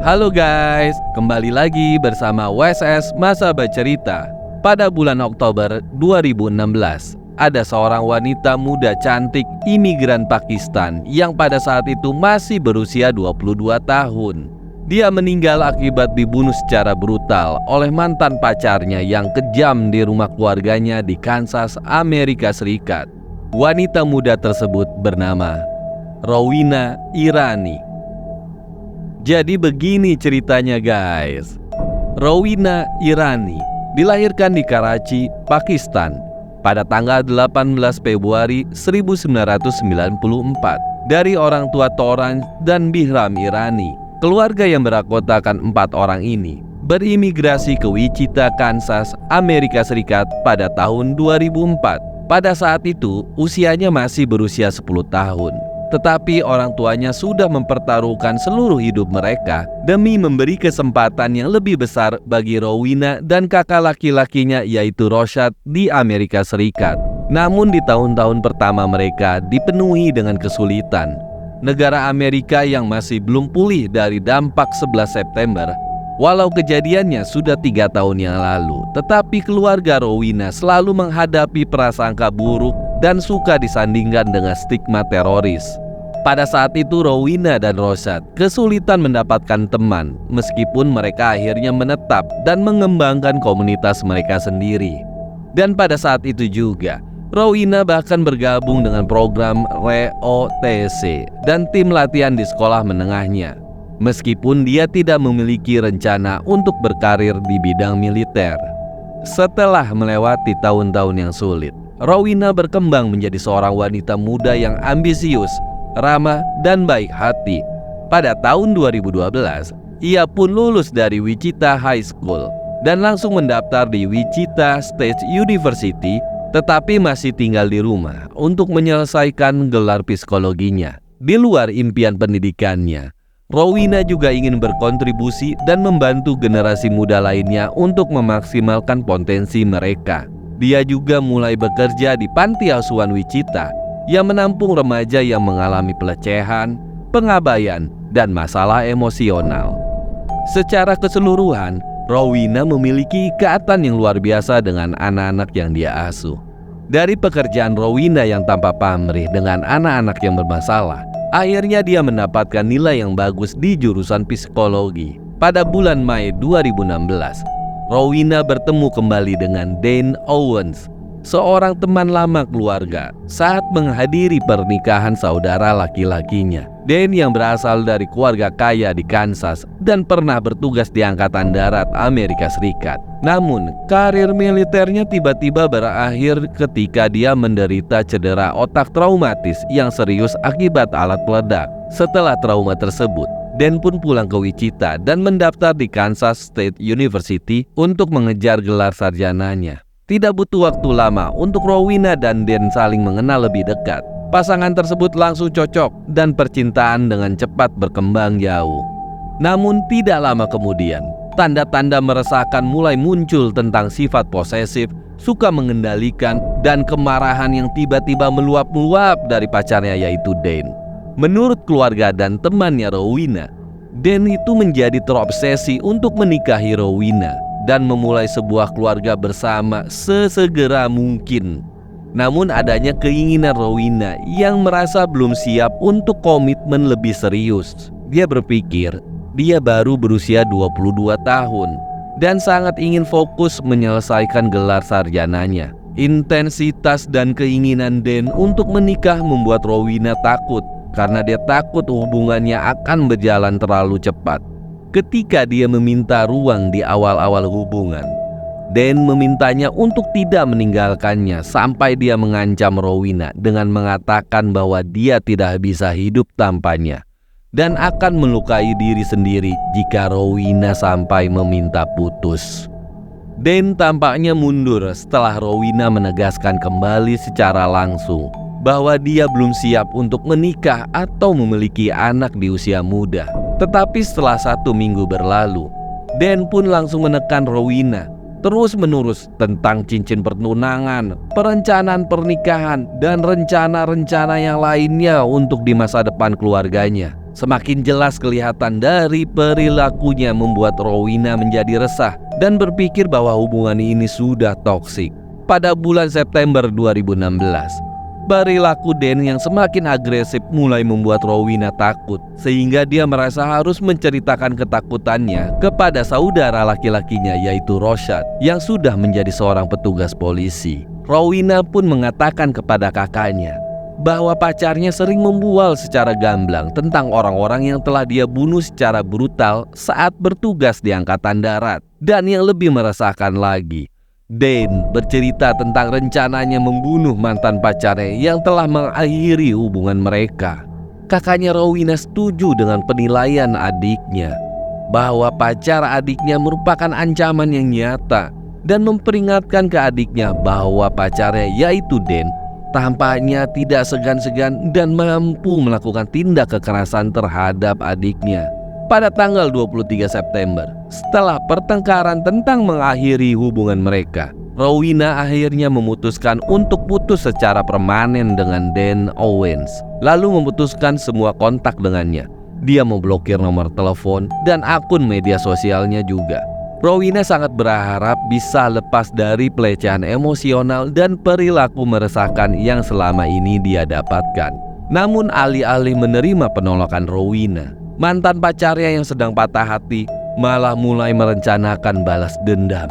Halo guys, kembali lagi bersama WSS Masa Bercerita. Pada bulan Oktober 2016, ada seorang wanita muda cantik imigran Pakistan yang pada saat itu masih berusia 22 tahun. Dia meninggal akibat dibunuh secara brutal oleh mantan pacarnya yang kejam di rumah keluarganya di Kansas, Amerika Serikat. Wanita muda tersebut bernama Rowena Irani. Jadi begini ceritanya guys. Rowena Irani dilahirkan di Karachi, Pakistan pada tanggal 18 Februari 1994 dari orang tua Toran dan Bihram Irani. Keluarga yang berakotakan 4 orang ini berimigrasi ke Wichita, Kansas, Amerika Serikat pada tahun 2004. Pada saat itu usianya masih berusia 10 tahun. Tetapi orang tuanya sudah mempertaruhkan seluruh hidup mereka demi memberi kesempatan yang lebih besar bagi Rowena dan kakak laki-lakinya yaitu Roshat di Amerika Serikat. Namun di tahun-tahun pertama mereka dipenuhi dengan kesulitan. Negara Amerika yang masih belum pulih dari dampak 11 September, walau kejadiannya sudah 3 tahun yang lalu, tetapi keluarga Rowena selalu menghadapi prasangka buruk dan suka disandingkan dengan stigma teroris. Pada saat itu Rowena dan Roshat kesulitan mendapatkan teman meskipun mereka akhirnya menetap dan mengembangkan komunitas mereka sendiri. Dan pada saat itu juga Rowena bahkan bergabung dengan program ROTC dan tim latihan di sekolah menengahnya. Meskipun dia tidak memiliki rencana untuk berkarir di bidang militer. Setelah melewati tahun-tahun yang sulit, Rowena berkembang menjadi seorang wanita muda yang ambisius, ramah, dan baik hati. Pada tahun 2012, ia pun lulus dari Wichita High School dan langsung mendaftar di Wichita State University, tetapi masih tinggal di rumah untuk menyelesaikan gelar psikologinya. Di luar impian pendidikannya, Rowena juga ingin berkontribusi dan membantu generasi muda lainnya untuk memaksimalkan potensi mereka. Dia juga mulai bekerja di panti asuhan Wichita yang menampung remaja yang mengalami pelecehan, pengabaian, dan masalah emosional. Secara keseluruhan, Rowena memiliki ikatan yang luar biasa dengan anak-anak yang dia asuh. Dari pekerjaan Rowena yang tanpa pamrih dengan anak-anak yang bermasalah, akhirnya dia mendapatkan nilai yang bagus di jurusan psikologi. Pada bulan Mei 2016, Rowena bertemu kembali dengan Dan Owens, seorang teman lama keluarga, saat menghadiri pernikahan saudara laki-lakinya. Dan yang berasal dari keluarga kaya di Kansas dan pernah bertugas di Angkatan Darat Amerika Serikat. Namun, karir militernya tiba-tiba berakhir ketika dia menderita cedera otak traumatis yang serius akibat alat peledak. Setelah trauma tersebut, Dan pun pulang ke Wichita dan mendaftar di Kansas State University untuk mengejar gelar sarjananya. Tidak butuh waktu lama untuk Rowena dan Dan saling mengenal lebih dekat. Pasangan tersebut langsung cocok dan percintaan dengan cepat berkembang jauh. Namun tidak lama kemudian, tanda-tanda meresahkan mulai muncul tentang sifat posesif, suka mengendalikan, dan kemarahan yang tiba-tiba meluap-luap dari pacarnya yaitu Dan. Menurut keluarga dan temannya Rowena, Dan itu menjadi terobsesi untuk menikahi Rowena dan memulai sebuah keluarga bersama sesegera mungkin. Namun adanya keinginan Rowena yang merasa belum siap untuk komitmen lebih serius. Dia berpikir dia baru berusia 22 tahun dan sangat ingin fokus menyelesaikan gelar sarjananya. Intensitas dan keinginan Dan untuk menikah membuat Rowena takut karena dia takut hubungannya akan berjalan terlalu cepat. Ketika dia meminta ruang di awal-awal hubungan, Dan memintanya untuk tidak meninggalkannya sampai dia mengancam Rowena dengan mengatakan bahwa dia tidak bisa hidup tanpanya dan akan melukai diri sendiri jika Rowena sampai meminta putus. Dan tampaknya mundur setelah Rowena menegaskan kembali secara langsung bahwa dia belum siap untuk menikah atau memiliki anak di usia muda. Tetapi setelah 1 minggu berlalu, Dan pun langsung menekan Rowena terus-menerus tentang cincin pertunangan, perencanaan pernikahan, dan rencana-rencana yang lainnya untuk di masa depan keluarganya. Semakin jelas kelihatan dari perilakunya membuat Rowena menjadi resah dan berpikir bahwa hubungan ini sudah toksik. Pada bulan September 2016, perilaku Dan yang semakin agresif mulai membuat Rowena takut, sehingga dia merasa harus menceritakan ketakutannya kepada saudara laki-lakinya yaitu Roshan yang sudah menjadi seorang petugas polisi. Rowena pun mengatakan kepada kakaknya bahwa pacarnya sering membual secara gamblang tentang orang-orang yang telah dia bunuh secara brutal saat bertugas di Angkatan Darat. Dan yang lebih meresahkan lagi, Dan bercerita tentang rencananya membunuh mantan pacarnya yang telah mengakhiri hubungan mereka. Kakaknya Rowena setuju dengan penilaian adiknya bahwa pacar adiknya merupakan ancaman yang nyata dan memperingatkan ke adiknya bahwa pacarnya yaitu Dan tampaknya tidak segan-segan dan mampu melakukan tindak kekerasan terhadap adiknya. Pada tanggal 23 September, setelah pertengkaran tentang mengakhiri hubungan mereka, Rowena akhirnya memutuskan untuk putus secara permanen dengan Dan Owens, lalu memutuskan semua kontak dengannya. Dia memblokir nomor telepon dan akun media sosialnya juga. Rowena sangat berharap bisa lepas dari pelecehan emosional dan perilaku meresahkan yang selama ini dia dapatkan. Namun alih-alih menerima penolakan Rowena, mantan pacarnya yang sedang patah hati malah mulai merencanakan balas dendam.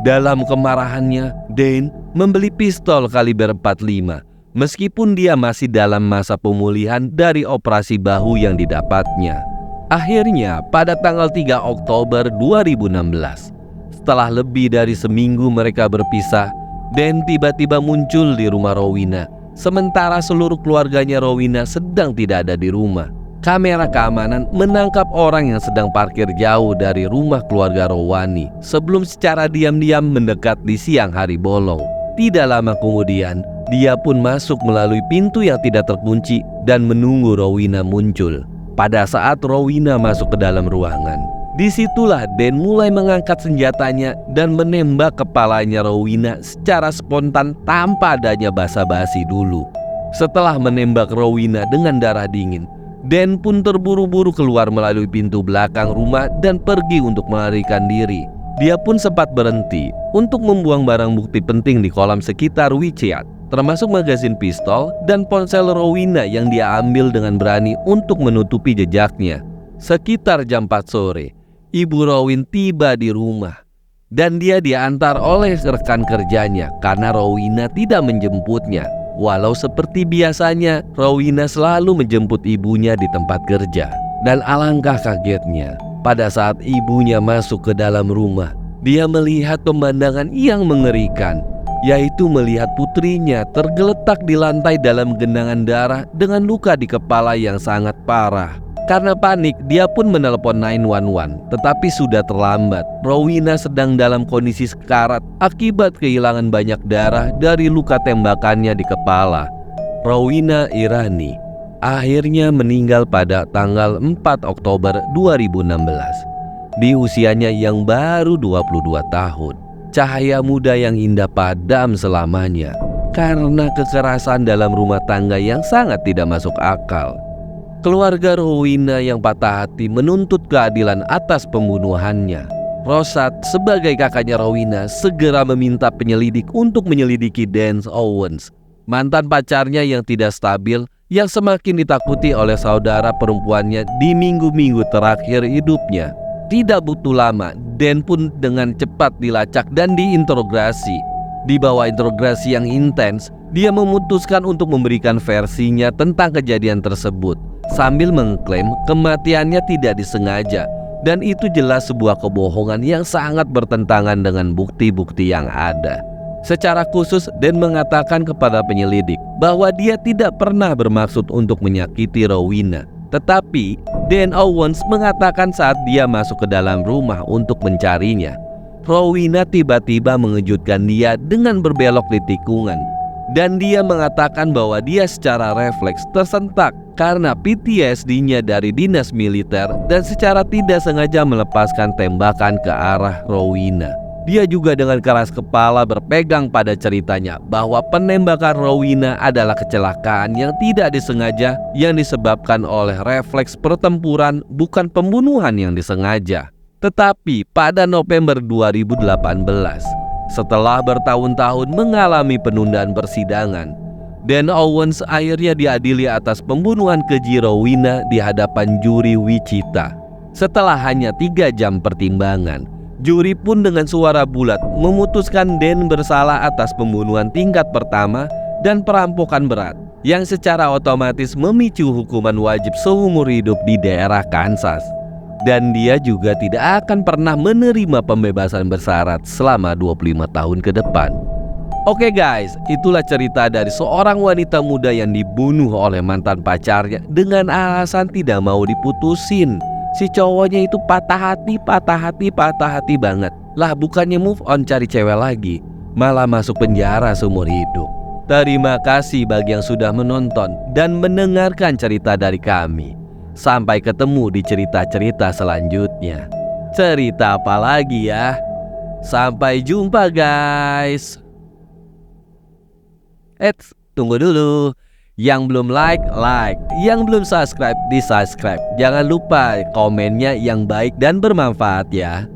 Dalam kemarahannya, Dan membeli pistol kaliber 45 meskipun dia masih dalam masa pemulihan dari operasi bahu yang didapatnya. Akhirnya pada tanggal 3 Oktober 2016, setelah lebih dari seminggu mereka berpisah, Dan tiba-tiba muncul di rumah Rowena, sementara seluruh keluarganya Rowena sedang tidak ada di rumah. Kamera keamanan menangkap orang yang sedang parkir jauh dari rumah keluarga Rowani sebelum secara diam-diam mendekat di siang hari bolong. Tidak lama kemudian, dia pun masuk melalui pintu yang tidak terkunci dan menunggu Rowena muncul. Pada saat Rowena masuk ke dalam ruangan, disitulah Dan mulai mengangkat senjatanya dan menembak kepalanya Rowena secara spontan tanpa adanya basa-basi dulu. Setelah menembak Rowena dengan darah dingin, Dan pun terburu-buru keluar melalui pintu belakang rumah dan pergi untuk melarikan diri. Dia pun sempat berhenti untuk membuang barang bukti penting di kolam sekitar WeChat, termasuk magazin pistol dan ponsel Rowena yang dia ambil dengan berani untuk menutupi jejaknya. Sekitar jam 4 sore, Ibu Rowena tiba di rumah dan dia diantar oleh rekan kerjanya karena Rowena tidak menjemputnya. Walau seperti biasanya, Rowena selalu menjemput ibunya di tempat kerja. Dan alangkah kagetnya, pada saat ibunya masuk ke dalam rumah, dia melihat pemandangan yang mengerikan, yaitu melihat putrinya tergeletak di lantai dalam genangan darah dengan luka di kepala yang sangat parah. Karena panik, dia pun menelepon 911, tetapi sudah terlambat. Rowena sedang dalam kondisi sekarat akibat kehilangan banyak darah dari luka tembakannya di kepala. Rowena Irani akhirnya meninggal pada tanggal 4 Oktober 2016 di usianya yang baru 22 tahun. Cahaya muda yang indah padam selamanya karena kekerasan dalam rumah tangga yang sangat tidak masuk akal. Keluarga Rowena yang patah hati menuntut keadilan atas pembunuhannya. Roshan sebagai kakaknya Rowena segera meminta penyelidik untuk menyelidiki Dan Owens, mantan pacarnya yang tidak stabil yang semakin ditakuti oleh saudara perempuannya di minggu-minggu terakhir hidupnya. Tidak butuh lama, Dan pun dengan cepat dilacak dan diinterogasi. Di bawah interogasi yang intens, dia memutuskan untuk memberikan versinya tentang kejadian tersebut, sambil mengklaim kematiannya tidak disengaja, dan itu jelas sebuah kebohongan yang sangat bertentangan dengan bukti-bukti yang ada. Secara khusus, Dan mengatakan kepada penyelidik bahwa dia tidak pernah bermaksud untuk menyakiti Rowena. Tetapi Dan Owens mengatakan saat dia masuk ke dalam rumah untuk mencarinya, Rowena tiba-tiba mengejutkan dia dengan berbelok di tikungan. Dan dia mengatakan bahwa dia secara refleks tersentak karena PTSD-nya dari dinas militer dan secara tidak sengaja melepaskan tembakan ke arah Rowena. Dia juga dengan keras kepala berpegang pada ceritanya bahwa penembakan Rowena adalah kecelakaan yang tidak disengaja yang disebabkan oleh refleks pertempuran, bukan pembunuhan yang disengaja. Tetapi pada November 2018, setelah bertahun-tahun mengalami penundaan persidangan, Dan Owens akhirnya diadili atas pembunuhan keji Rowena di hadapan juri Wichita. Setelah hanya 3 jam pertimbangan, juri pun dengan suara bulat memutuskan Dan bersalah atas pembunuhan tingkat pertama dan perampokan berat, yang secara otomatis memicu hukuman wajib seumur hidup di daerah Kansas. Dan dia juga tidak akan pernah menerima pembebasan bersyarat selama 25 tahun ke depan. Oke guys, itulah cerita dari seorang wanita muda yang dibunuh oleh mantan pacarnya dengan alasan tidak mau diputusin. Si cowoknya itu patah hati banget. Lah bukannya move on cari cewek lagi, malah masuk penjara seumur hidup. Terima kasih bagi yang sudah menonton dan mendengarkan cerita dari kami. Sampai ketemu di cerita-cerita selanjutnya. Cerita apa lagi ya? Sampai jumpa guys. Tunggu dulu. Yang belum like, yang belum subscribe, di subscribe. Jangan lupa komennya yang baik dan bermanfaat ya.